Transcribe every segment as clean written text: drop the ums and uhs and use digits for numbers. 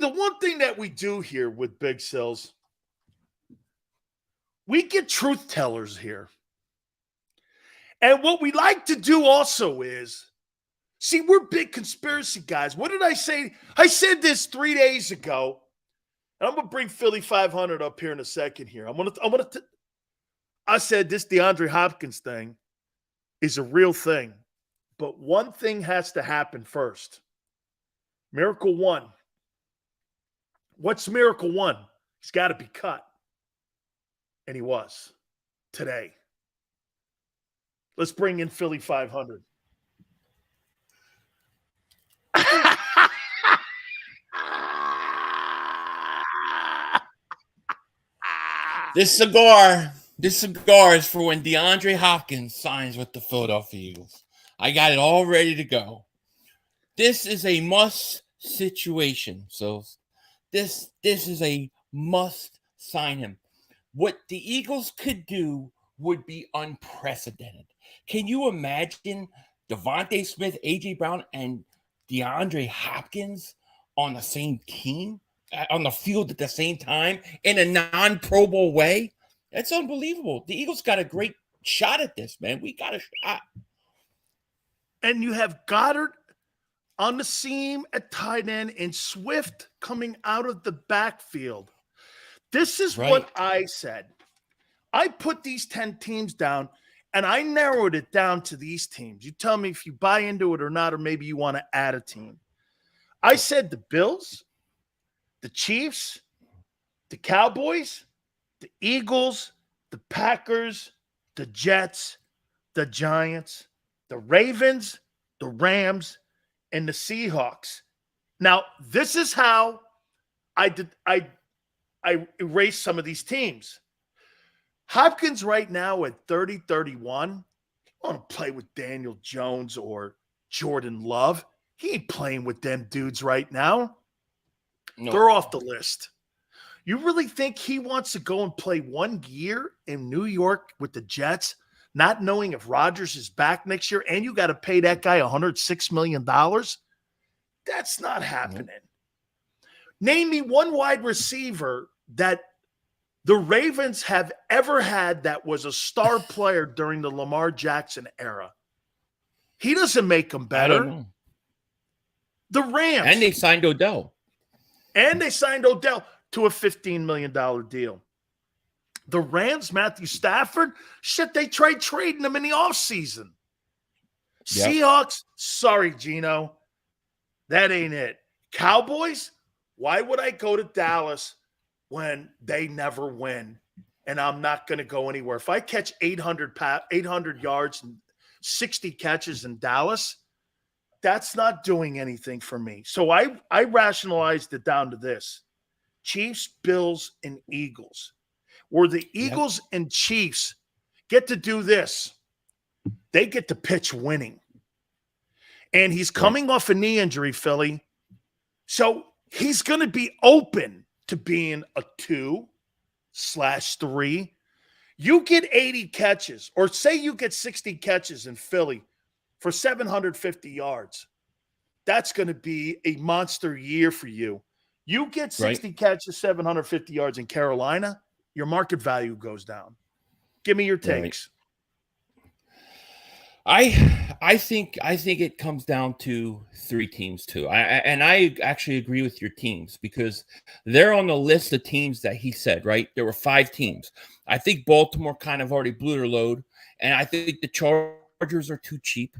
the one thing that we do here with Big Sills, we get truth tellers here. And what we like to do also is, see, we're big conspiracy guys. What did I say? I said this 3 days ago. And I'm gonna bring Philly.500 up here in a second. Here, I said this DeAndre Hopkins thing is a real thing, but one thing has to happen first. Miracle 1. What's Miracle 1? He's got to be cut, and he was today. Let's bring in Philly.500. This cigar is for when DeAndre Hopkins signs with the Philadelphia Eagles. I got it all ready to go. This is a must situation. So this is a must sign him. What the Eagles could do would be unprecedented. Can you imagine Devontae Smith, A.J. Brown, and DeAndre Hopkins on the same team? On the field at the same time in a non-Pro Bowl way? That's unbelievable. The Eagles got a great shot at this, man. We got a shot. And you have Goddard on the seam at tight end and Swift coming out of the backfield. This is what I said. I put these 10 teams down, and I narrowed it down to these teams. You tell me if you buy into it or not, or maybe you want to add a team. I said the Bills, the Chiefs, the Cowboys, the Eagles, the Packers, the Jets, the Giants, the Ravens, the Rams, and the Seahawks. Now, this is how I erased some of these teams. Hopkins right now at 30-31, you want to play with Daniel Jones or Jordan Love. He ain't playing with them dudes right now. No. They're off the list. You really think he wants to go and play 1 year in New York with the Jets, not knowing if Rodgers is back next year, and you got to pay that guy $106 million? That's not happening. Name me one wide receiver that the Ravens have ever had that was a star player during the Lamar Jackson era. He doesn't make them better. I don't know. The Rams. And they signed Odell. To a $15 million deal. The Rams, Matthew Stafford, they tried trading him in the offseason. Yep. Seahawks, sorry, Gino. That ain't it. Cowboys, why would I go to Dallas when they never win and I'm not going to go anywhere? If I catch 800 yards and 60 catches in Dallas, that's not doing anything for me. So I rationalized it down to this. Chiefs, Bills, and Eagles. Where the Eagles and Chiefs get to do this. They get to pitch winning. And he's coming off a knee injury, Philly. So he's going to be open to being a 2/3. You get 80 catches, or say you get 60 catches in Philly for 750 yards. That's going to be a monster year for you. You get 60 catches, 750 yards in Carolina, your market value goes down. Give me your takes. I think it comes down to 3 teams too. I actually agree with your teams because they're on the list of teams that he said, right? There were 5 teams. I think Baltimore kind of already blew their load, and I think the Chargers are too cheap.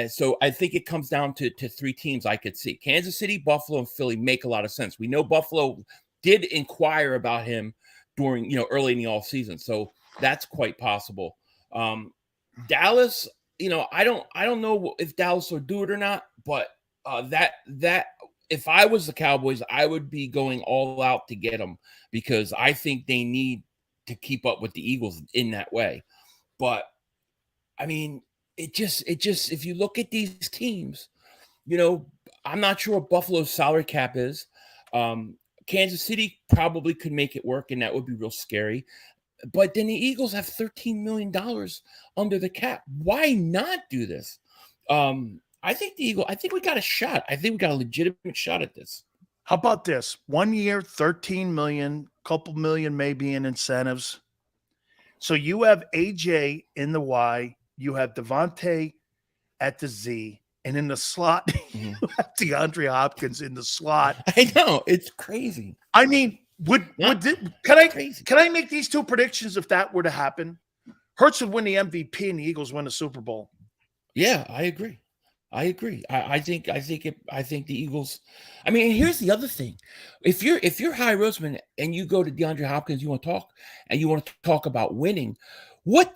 So I think it comes down to 3 teams I could see. Kansas City, Buffalo, and Philly make a lot of sense. We know Buffalo did inquire about him during, early in the offseason. So that's quite possible. Dallas, I don't know if Dallas will do it or not, but that if I was the Cowboys, I would be going all out to get them because I think they need to keep up with the Eagles in that way. But I mean, it just if you look at these teams, I'm not sure what Buffalo's salary cap is. Kansas City probably could make it work, and that would be real scary. But then the Eagles have $13 million under the cap. Why not do this? I think we got a shot. I think we got a legitimate shot at this. How about this? 1 year, 13 million, couple million maybe in incentives. So you have AJ in the Y, you have Devontae at the Z, and in the slot, you have DeAndre Hopkins in the slot. I know, it's crazy. I mean, can I make these two predictions if that were to happen? Hurts would win the MVP and the Eagles win the Super Bowl. Yeah, I agree. I think the Eagles. I mean, here's the other thing: if you're Howie Roseman and you go to DeAndre Hopkins, you want to talk about winning. What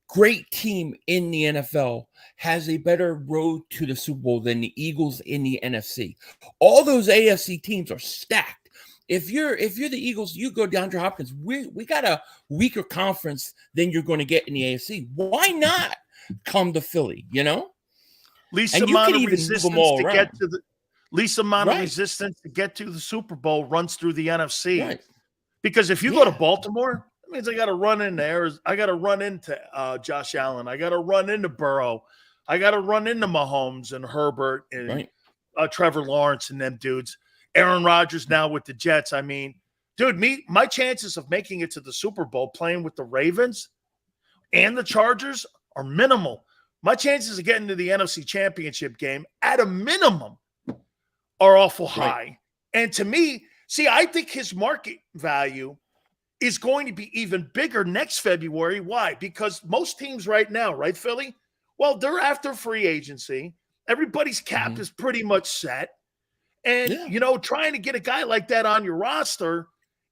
great team in the NFL has a better road to the Super Bowl than the Eagles in the NFC? All those AFC teams are stacked. If you're the Eagles, you go DeAndre Hopkins. We got a weaker conference than you're going to get in the AFC. Why not come to Philly? You know. Least amount of resistance to get to the Super Bowl runs through the NFC. Right. Because if you go to Baltimore, that means I got to run into I got to run into Josh Allen. I got to run into Burrow. I got to run into Mahomes and Herbert and Trevor Lawrence and them dudes. Aaron Rodgers now with the Jets. I mean, dude, my chances of making it to the Super Bowl playing with the Ravens and the Chargers are minimal. My chances of getting to the NFC Championship game at a minimum are awful high. And to me, I think his market value is going to be even bigger next February. Why? Because most teams right now, right, Philly? Well, they're after free agency. Everybody's cap is pretty much set. And, trying to get a guy like that on your roster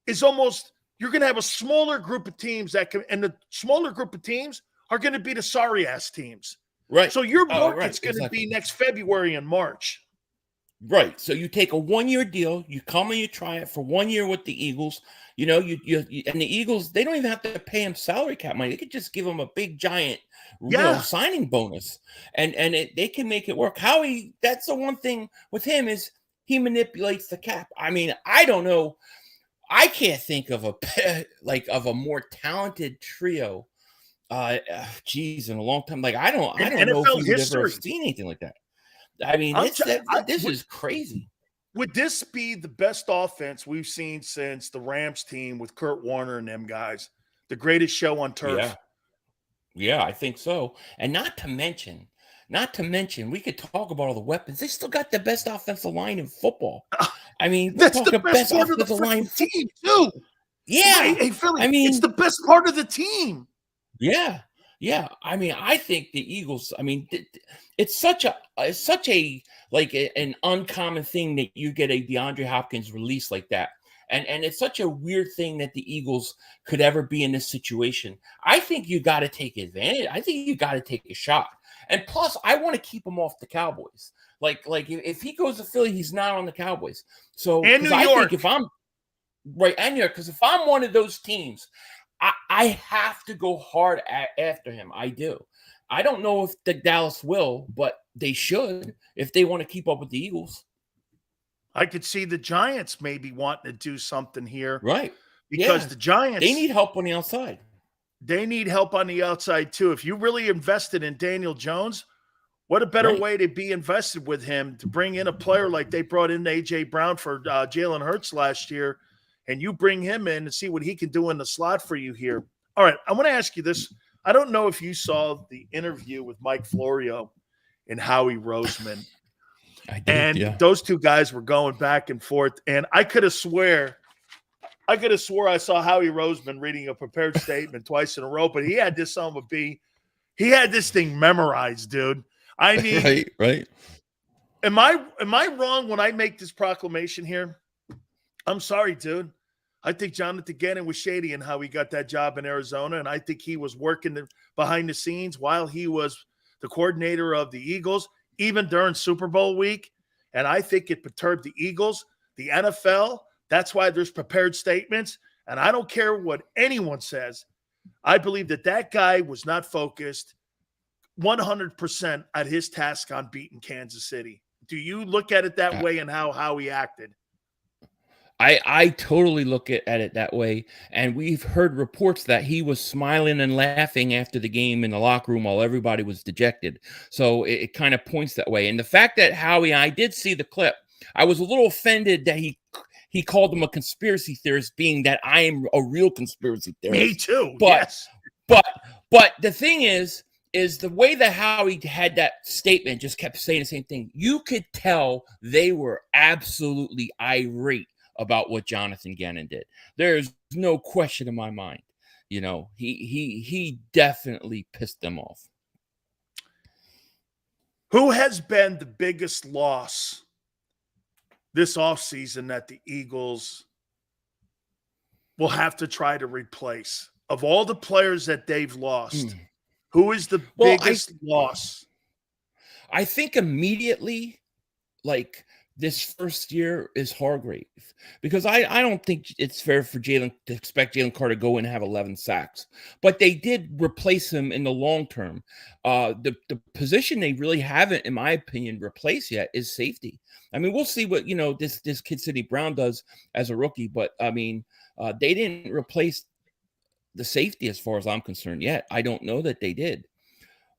is almost, you're going to have a smaller group of teams and the smaller group of teams are going to be the sorry-ass teams. Right. So your market's going to be next February and March. Right. So you take a 1-year deal, you come and you try it for 1 year with the Eagles. You know, you and the Eagles, they don't even have to pay him salary cap money. They could just give him a big giant signing bonus, and they can make it work. Howie, that's the one thing with him is he manipulates the cap. I mean, I don't know. I can't think of a more talented trio. In a long time. Like I don't know if we've ever seen anything like that. I mean, this is crazy. Would this be the best offense we've seen since the Rams team with Kurt Warner and them guys? The greatest show on turf. Yeah, I think so. And not to mention, we could talk about all the weapons. They still got the best offensive line in football. I mean, that's the best part of the line team too. Yeah, hey Philly, it's the best part of the team. Yeah. I mean, I think the Eagles. I mean, it's such an uncommon thing that you get a DeAndre Hopkins release like that, and it's such a weird thing that the Eagles could ever be in this situation. I think you got to take advantage. I think you got to take a shot. And plus, I want to keep him off the Cowboys. Like if he goes to Philly, he's not on the Cowboys. So and New York. Think if I'm right, and New York, because if I'm one of those teams. I have to go hard after him. I do. I don't know if the Dallas will, but they should if they want to keep up with the Eagles. I could see the Giants maybe wanting to do something here. Right. Because the Giants. They need help on the outside. They need help on the outside, too. If you really invested in Daniel Jones, what a better way to be invested with him to bring in a player like they brought in A.J. Brown for Jalen Hurts last year. And you bring him in and see what he can do in the slot for you here. All right, I want to ask you this. I don't know if you saw the interview with Mike Florio and Howie Roseman. I did, those two guys were going back and forth. And I could have swore I saw Howie Roseman reading a prepared statement twice in a row, but he had this he had this thing memorized, dude. I mean, right. Am I wrong when I make this proclamation here? I'm sorry, dude. I think Jonathan Gannon was shady in how he got that job in Arizona, and I think he was working behind the scenes while he was the coordinator of the Eagles, even during Super Bowl week. And I think it perturbed the Eagles, the NFL. That's why there's prepared statements. And I don't care what anyone says. I believe that guy was not focused 100% at his task on beating Kansas City. Do you look at it that way and how he acted? I totally look at it that way. And we've heard reports that he was smiling and laughing after the game in the locker room while everybody was dejected. So it kind of points that way. And the fact that Howie, I did see the clip I was a little offended that he called him a conspiracy theorist, being that I am a real conspiracy theorist. Me too. But, yes. But the thing is the way that Howie had that statement, just kept saying the same thing. You could tell they were absolutely irate about what Jonathan Gannon did. There's no question in my mind. You know, he definitely pissed them off. Who has been the biggest loss this offseason that the Eagles will have to try to replace? Of all the players that they've lost, who is the biggest loss? I think immediately, like, this first year is Hargrave, because I don't think it's fair for to expect Jalen Carter to go in and have 11 sacks. But they did replace him in the long term. The position they really haven't, in my opinion, replaced yet is safety. I mean, we'll see what, this kid Sidney Brown does as a rookie, but I mean, they didn't replace the safety as far as I'm concerned yet. I don't know that they did.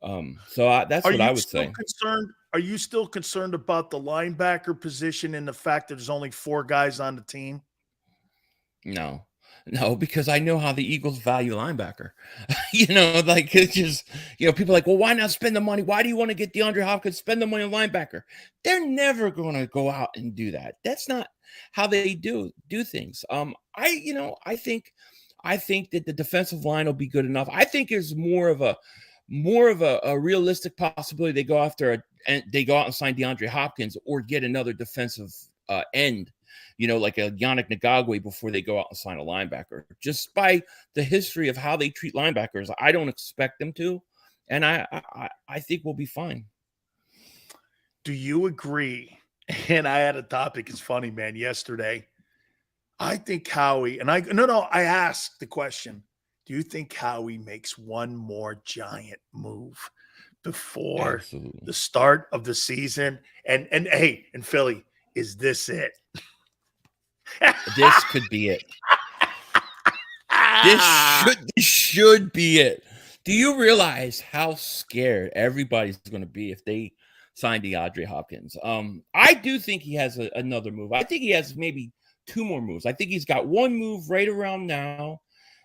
That's what I would say. Are you still concerned about the linebacker position and the fact that there's only 4 guys on the team? No, because I know how the Eagles value linebacker. Like, it's just, people are like, well, why not spend the money? Why do you want to get DeAndre Hopkins? Spend the money on linebacker. They're never going to go out and do that. That's not how they do things. I think that the defensive line will be good enough. I think there's more of a realistic possibility they go out and sign DeAndre Hopkins or get another defensive end, like a Yannick Ngakoue, before they go out and sign a linebacker. Just by the history of how they treat linebackers, I don't expect them to, and I think we'll be fine. Do you agree? And I had a topic. It's funny, man. Yesterday, I think Howie I asked the question. Do you think Howie makes one more giant move before the start of the season? And Philly, is this it? This could be it. This should be it. Do you realize how scared everybody's going to be if they sign DeAndre Hopkins? I do think he has another move. I think he has maybe 2 more moves. I think he's got one move right around now.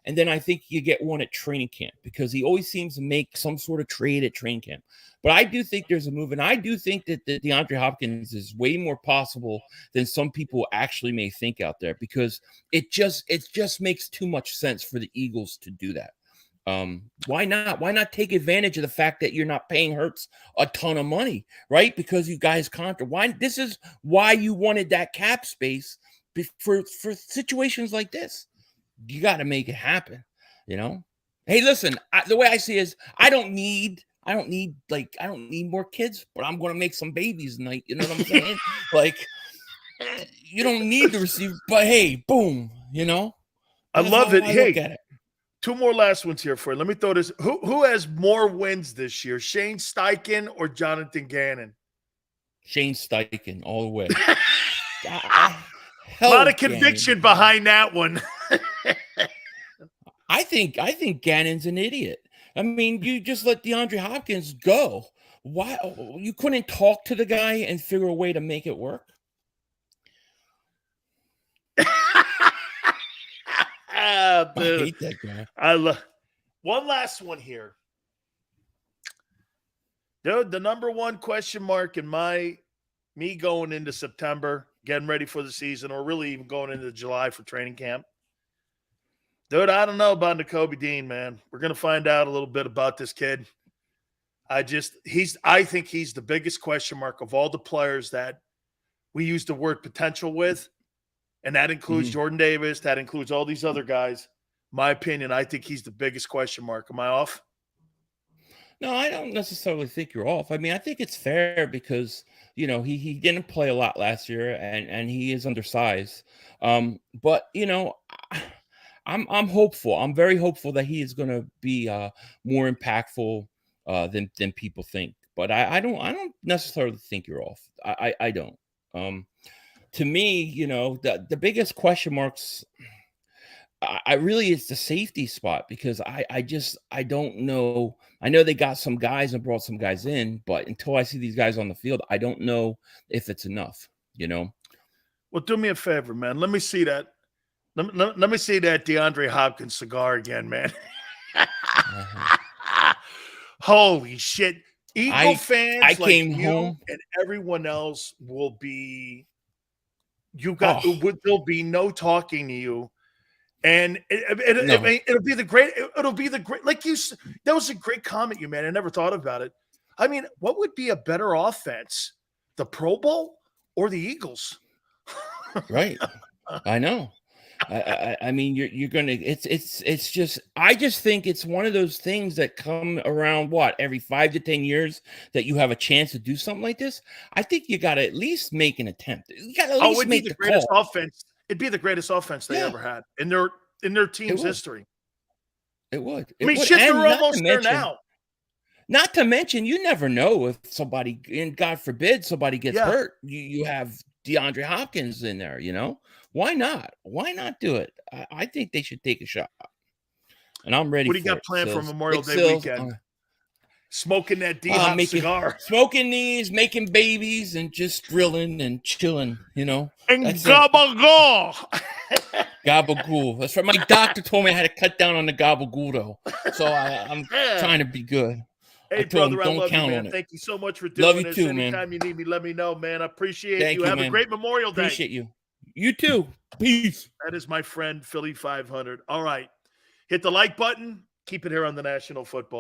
And then I think you get one at training camp, because he always seems to make some sort of trade at training camp. But I do think there's a move, and I do think that the DeAndre Hopkins is way more possible than some people actually may think out there, because it just makes too much sense for the Eagles to do that. Why not? Why not take advantage of the fact that you're not paying Hurts a ton of money, right? Because you guys contract. This is why you wanted that cap space for situations like this. You got to make it happen, Hey, listen, the way I see it is, I don't need more kids, but I'm going to make some babies tonight. You know what I'm saying? Like, you don't need to receive, but hey, boom, I love it. Hey, look at it. 2 more last ones here for you. Let me throw this. Who has more wins this year, Shane Steichen or Jonathan Gannon? Shane Steichen, all the way. A lot of conviction behind that one. I think Gannon's an idiot. I mean, you just let DeAndre Hopkins go. Why you couldn't talk to the guy and figure a way to make it work? I hate that guy. One last one here. Dude, the number one question mark in me going into September, getting ready for the season, or really even going into July for training camp. Dude, I don't know about Nakobe Dean, man. We're going to find out a little bit about this kid. I think he's the biggest question mark of all the players that we use the word potential with. And that includes Jordan Davis. That includes all these other guys. My opinion, I think he's the biggest question mark. Am I off? No, I don't necessarily think you're off. I mean, I think it's fair because, he didn't play a lot last year and he is undersized. But, I'm hopeful. I'm very hopeful that he is going to be more impactful than people think. But I don't necessarily think you're off. I don't. To me, the biggest question marks, I really, it's the safety spot, because I don't know. I know they got some guys and brought some guys in, but until I see these guys on the field, I don't know if it's enough. you know. Well, do me a favor, man. Let me see that. Let me see that DeAndre Hopkins cigar again, man. Holy shit. Eagle fans I like came you home and everyone else will be, there'll be no talking to you. And it'll be the great, like that was a great comment you made. I never thought about it. I mean, what would be a better offense, the Pro Bowl or the Eagles? Right. I know. I mean, you're gonna. It's just. I just think it's one of those things that come around every 5 to 10 years that you have a chance to do something like this. I think you got to at least make an attempt. You got to at least make the greatest call. offense. It'd be the greatest offense they ever had in their team's history. It would. I mean, shit, they're almost there now. Not to mention, you never know if somebody, and God forbid, somebody gets hurt. You have DeAndre Hopkins in there, you know? Why not? Why not do it? I think they should take a shot. And I'm ready for it. What do you got planned for Memorial Day weekend? Smoking that D-Hop cigar. Smoking these, making babies, and just grilling and chilling, you know? And gabagool. Gabagool. That's right. My doctor told me I had to cut down on the gabagool, though. So I'm trying to be good. Hey, brother, I love you, man. Thank you so much for doing this. Anytime you need me, let me know, man. I appreciate you. Have a great Memorial Day. Appreciate you. You too. Peace. That is my friend, Philly.500. All right. Hit the like button. Keep it here on the National Football.